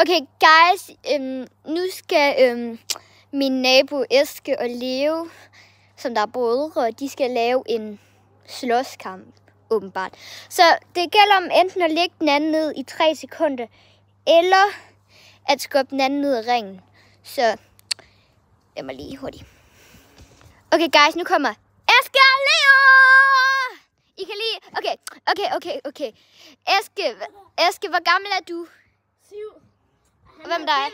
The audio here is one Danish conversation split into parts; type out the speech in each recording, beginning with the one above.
Okay, guys. Nu skal min nabo Eske og Leo, som der er brødre, de skal lave en slåskamp, åbenbart. Så det gælder om enten at lægge den anden ned i 3 sekunder, eller at skubbe den anden ned i ringen. Så lad mig lige hurtigt. Okay, guys, nu kommer Eske og Leo! I kan lige... Okay. Eske, hvor gammel er du? 7. Hvem der er?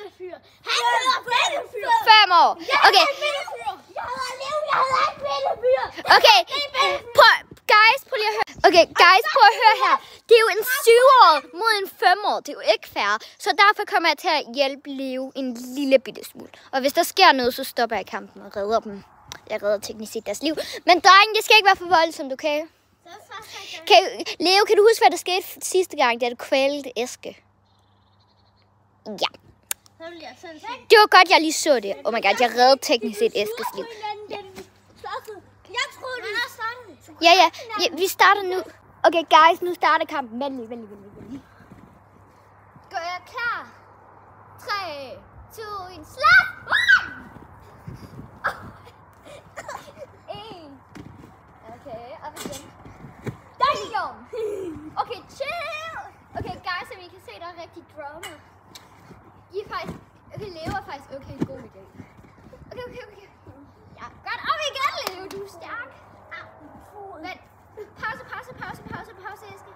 Han hedder Bellefyr. 5 år. Okay. Jeg hedder Leo, jeg hedder ikke Bellefyr. Okay, prøv lige at høre. Okay, guys, prøv at høre her. Det er jo en 7-årig mod en 5-år. Det er jo ikke fair. Så derfor kommer jeg til at hjælpe Leo en lille bitte smule. Og hvis der sker noget, så stopper jeg kampen og redder dem. Jeg redder teknisk set deres liv. Men drenge, det skal ikke være for voldsomt, okay? Leo, kan du huske, hvad der skete sidste gang, da du kvælede Eske? Ja. Det var godt, jeg lige så det. Oh my god, jeg reddede teknisk set Eskes liv. Jeg troede, vi har startet. Ja, vi starter nu. Okay, guys, nu starter kampen. Venlig. Gør jeg klar? 3, 2, 1, slag! 1. Okay, op igen. Damn! Okay, chill! Okay, guys, som I kan se, der er rigtig drama. I er faktisk... Okay, Leo er faktisk okay god i dag. Okay. Ja, godt. Op igen, Leo. Du er stærk. Vent. Pause, Eske.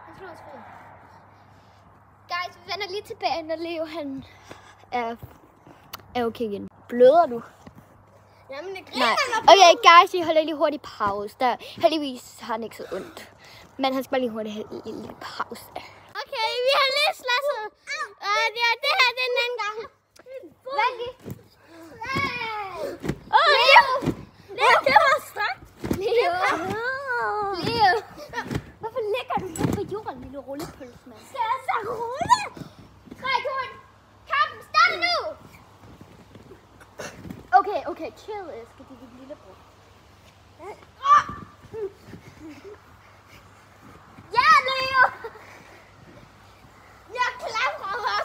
Han slår os fri. Guys, vi vender lige tilbage, når Leo han er okay igen. Bløder du? Jamen, det Nej. Okay, guys, vi holder lige hurtigt pause. Der, heldigvis har han ikke så ondt. Men han skal bare lige hurtigt have en lille pause. Okay, vi har lige slåsset. Ja, det her det er den anden gang. Vent lige. Leo, det var strakt. Leo. Hvorfor ligger du så på jorden, lille rullepølse, mand? Skal jeg så rulle? 3, 2, 1. Kampen starter nu! Okay, chill, Eske. Det er dit lillebror. Ja, Leo! Jeg klamrer mig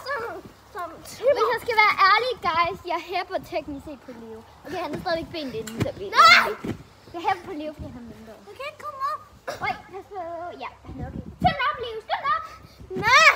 som Hvis jeg skal være ærlig, guys, jeg hæpper teknisk set på Leo. Okay, han er stadigvæk benet inden, så vi... Jeg hæpper på Leo, fordi han er mindre. Du kan ikke komme op. Oj, pas på. Ja, han er okay. Stand op, Leo, stand op! Nej!